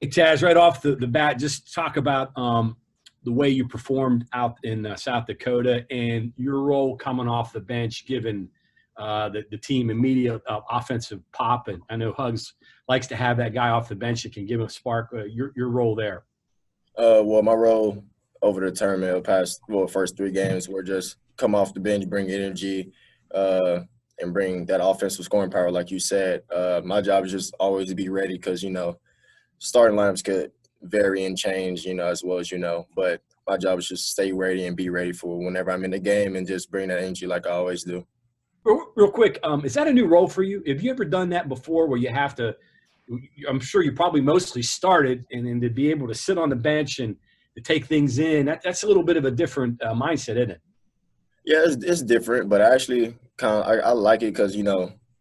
Hey, Taz, right off the bat, just talk about the way you performed out in South Dakota and your role coming off the bench, given the team immediate offensive pop. And I know Hugs likes to have that guy off the bench that can give him a spark. Your role there. Well, my role over the tournament, first 3 games, were just come off the bench, bring energy, and bring that offensive scoring power, like you said. My job is just always to be ready because, starting lineups could vary and change, as well as But my job is just stay ready and be ready for whenever I'm in the game and just bring that energy like I always do. Real quick, is that a new role for you? Have you ever done that before where you have to – I'm sure you probably mostly started, and then to be able to sit on the bench and to take things in, that's a little bit of a different mindset, isn't it? Yeah, it's different, but I actually I like it because,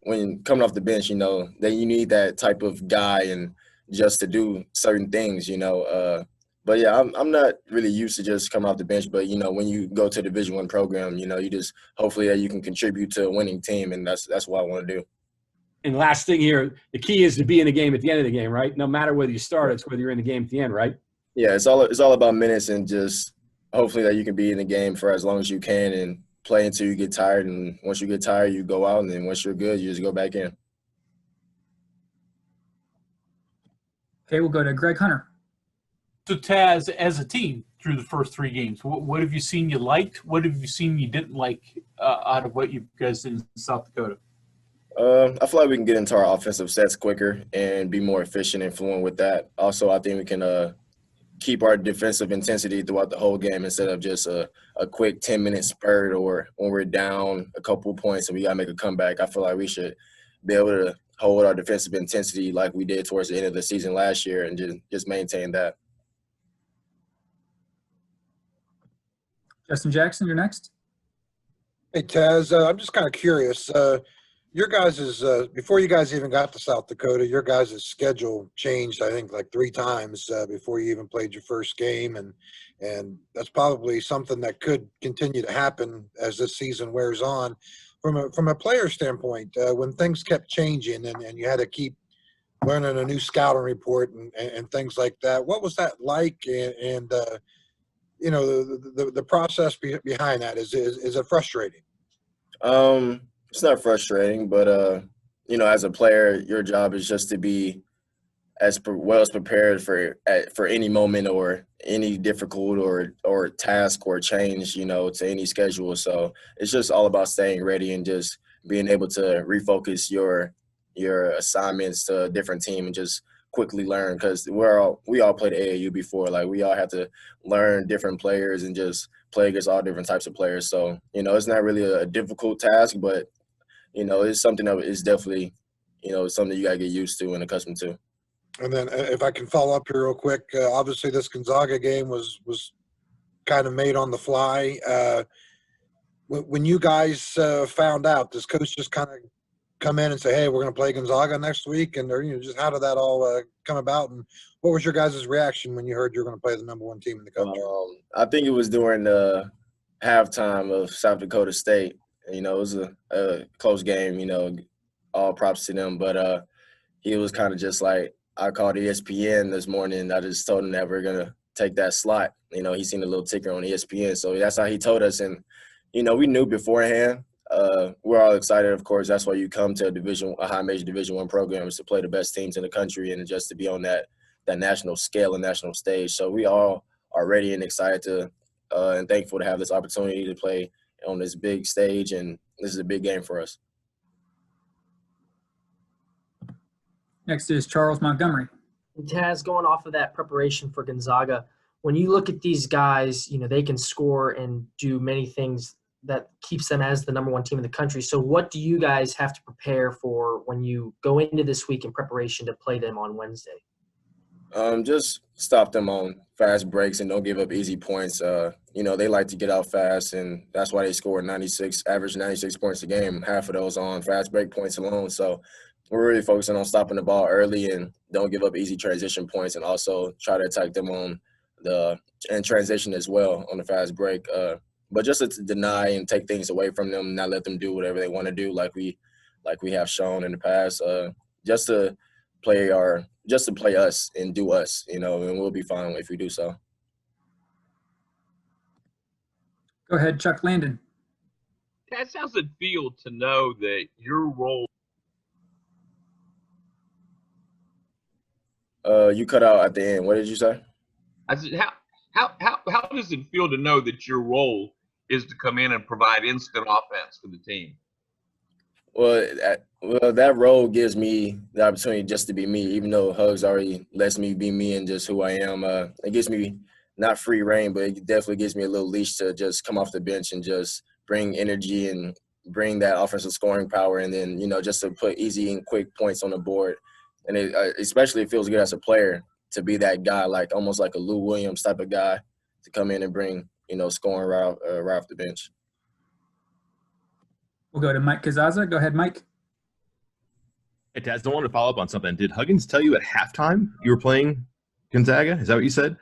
when coming off the bench, then you need that type of guy and just to do certain things, But yeah, I'm not really used to just coming off the bench. But when you go to a Division I program, you just hopefully that you can contribute to a winning team, and that's what I want to do. And last thing here, the key is to be in the game at the end of the game, right? No matter whether you start, it's whether you're in the game at the end, right? Yeah, it's all about minutes and just hopefully that you can be in the game for as long as you can and play until you get tired. And once you get tired, you go out, and then once you're good, you just go back in. Okay, we'll go to Greg Hunter. So, Taz, as a team through the first 3 games, what have you seen you liked? What have you seen you didn't like out of what you guys did in South Dakota? I feel like we can get into our offensive sets quicker and be more efficient and fluent with that. Also, I think we can keep our defensive intensity throughout the whole game instead of just a quick 10-minute spurt or when we're down a couple points and we got to make a comeback. I feel like we should be able to hold our defensive intensity like we did towards the end of the season last year and just maintain that. Justin Jackson, you're next. Hey, Taz, I'm just kind of curious. Your guys' before you guys even got to South Dakota, your guys' schedule changed, I think, like 3 times before you even played your first game, and that's probably something that could continue to happen as this season wears on. From a player standpoint, when things kept changing and you had to keep learning a new scouting report and things like that, what was that like? And the process behind that is it frustrating? It's not frustrating, but as a player, your job is just to be as well as prepared for any moment or any difficult or task or change, to any schedule. So it's just all about staying ready and just being able to refocus your assignments to a different team and just quickly learn, because we all played AAU before. Like, we all have to learn different players and just play against all different types of players. So it's not really a difficult task, but it's something that is definitely something you got to get used to and accustomed to. And then if I can follow up here real quick, obviously this Gonzaga game was kind of made on the fly. When you guys found out, does coach just kind of come in and say, hey, we're going to play Gonzaga next week? And just how did that all come about? And what was your guys' reaction when you heard you were going to play the number 1 team in the country? I think it was during the halftime of South Dakota State. It was a close game, all props to them. But he was kind of just like, I called ESPN this morning. I just told him that we're going to take that slot. He seen a little ticker on ESPN. So that's how he told us. And, we knew beforehand. We're all excited, of course. That's why you come to a high major Division I program, is to play the best teams in the country and just to be on that national scale and national stage. So we all are ready and excited to and thankful to have this opportunity to play on this big stage, and this is a big game for us. Next is Charles Montgomery. Taz, going off of that preparation for Gonzaga, when you look at these guys, they can score and do many things that keeps them as the number 1 team in the country. So what do you guys have to prepare for when you go into this week in preparation to play them on Wednesday? Just stop them on fast breaks and don't give up easy points. They like to get out fast, and that's why they score average 96 points a game. Half of those on fast break points alone. So we're really focusing on stopping the ball early and don't give up easy transition points, and also try to attack them on and transition as well on the fast break. But just to deny and take things away from them, not let them do whatever they want to do, like we have shown in the past. Just to just to play us and do us, and we'll be fine if we do so. Go ahead, Chuck Landon. Taz, how's it feel to know that your role? You cut out at the end. What did you say? I said, how does it feel to know that your role is to come in and provide instant offense for the team? Well, that role gives me the opportunity just to be me, even though Hugs already lets me be me and just who I am. It gives me not free reign, but it definitely gives me a little leash to just come off the bench and just bring energy and bring that offensive scoring power, and then, just to put easy and quick points on the board. And especially it feels good as a player to be that guy, like almost like a Lou Williams type of guy, to come in and bring, scoring right off the bench. We'll go to Mike Kazaza. Go ahead, Mike. Hey, Taz, I want to follow up on something. Did Huggins tell you at halftime you were playing Gonzaga? Is that what you said?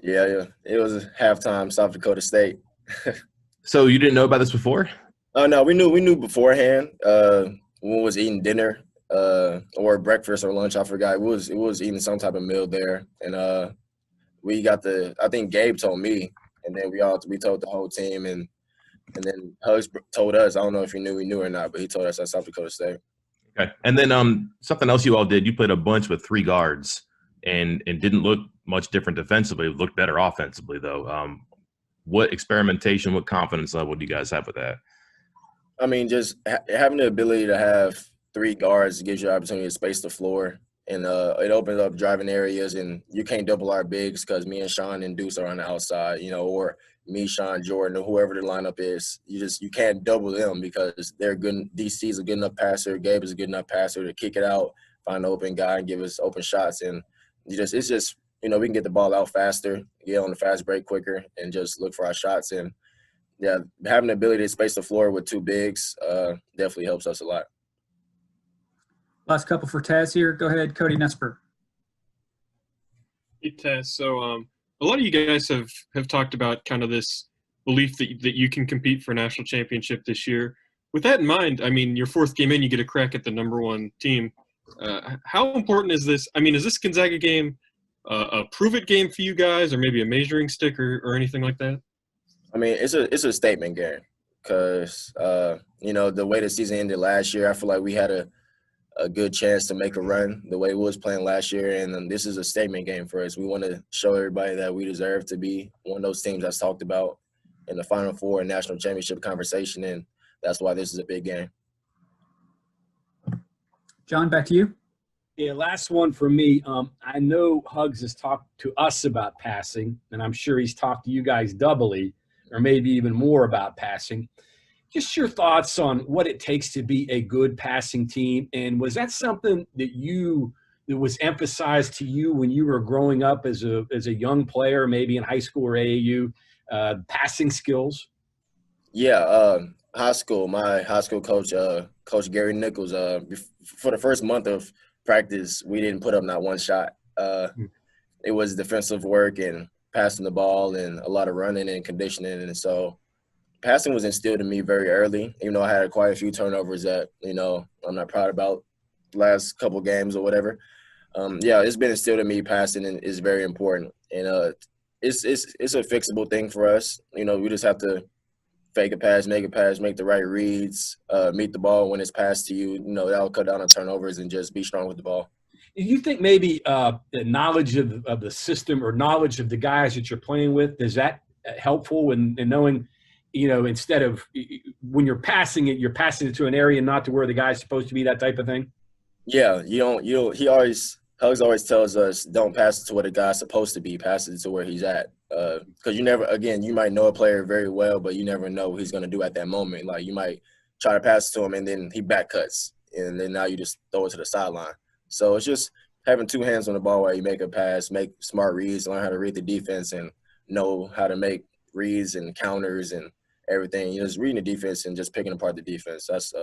Yeah. It was halftime, South Dakota State. So you didn't know about this before? Oh, no, we knew beforehand. When we was eating dinner or breakfast or lunch, I forgot. It was eating some type of meal there. And we got I think Gabe told me, and then we told the whole team, and then Hugs told us. I don't know if he knew or not, but he told us at South Dakota State. Okay. And then something else you all did, you played a bunch with 3 guards and didn't look much different defensively. It looked better offensively, though. What experimentation, what confidence level do you guys have with that? I mean, just having the ability to have 3 guards gives you the opportunity to space the floor, and it opens up driving areas, and you can't double our bigs because me and Sean and Deuce are on the outside, or me, Sean, Jordan, or whoever the lineup is. You can't double them because they're good. DC is a good enough passer. Gabe is a good enough passer to kick it out, find an open guy, and give us open shots. And it's just we can get the ball out faster, get on the fast break quicker, and just look for our shots. And yeah, having the ability to space the floor with 2 bigs definitely helps us a lot. Last couple for Taz here. Go ahead, Cody Nesper. Hey, Taz. So a lot of you guys have talked about kind of this belief that you can compete for a national championship this year. With that in mind, I mean, your 4th game in, you get a crack at the #1 team. How important is this? I mean, is this Gonzaga game a prove-it game for you guys, or maybe a measuring stick or anything like that? I mean, it's a statement game because, the way the season ended last year, I feel like we had a good chance to make a run the way we was playing last year, and this is a statement game for us. We want to show everybody that we deserve to be one of those teams that's talked about in the Final Four and national championship conversation, and that's why this is a big game. John, back to you. Yeah, last one for me. I know Hugs has talked to us about passing, and I'm sure he's talked to you guys doubly or maybe even more about passing. Just your thoughts on what it takes to be a good passing team, and was that something that was emphasized to you when you were growing up as a young player, maybe in high school or AAU, passing skills? Yeah, high school. My high school coach, Coach Gary Nichols, for the first month of practice, we didn't put up not one shot. It was defensive work and passing the ball and a lot of running and conditioning, and so passing was instilled in me very early, even though I had quite a few turnovers that, I'm not proud about the last couple games or whatever. It's been instilled in me. Passing is very important. And it's a fixable thing for us. We just have to fake a pass, make the right reads, meet the ball when it's passed to you. That'll cut down on turnovers and just be strong with the ball. Do you think maybe the knowledge of the system or knowledge of the guys that you're playing with, is that helpful in knowing – instead of when you're passing it to an area not to where the guy's supposed to be, that type of thing? Yeah, Hugs always tells us don't pass it to where the guy's supposed to be, pass it to where he's at. Because you might know a player very well, but you never know what he's going to do at that moment. Like you might try to pass it to him and then he back cuts, and then now you just throw it to the sideline. So it's just having 2 hands on the ball while you make a pass, make smart reads, learn how to read the defense, and know how to make reads and counters and everything. Just reading the defense and just picking apart the defense. That's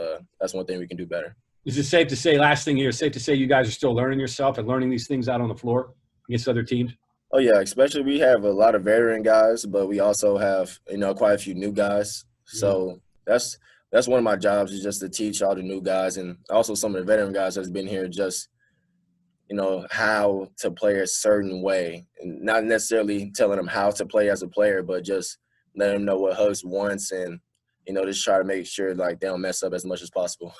one thing we can do better. Is it safe to say, last thing here, safe to say you guys are still learning yourself and learning these things out on the floor against other teams? Oh, yeah, especially we have a lot of veteran guys, but we also have, quite a few new guys. So that's one of my jobs is just to teach all the new guys, and also some of the veteran guys that's been here just you know, how to play a certain way, and not necessarily telling them how to play as a player, but just letting them know what Hus wants, and, you know, just try to make sure like they don't mess up as much as possible.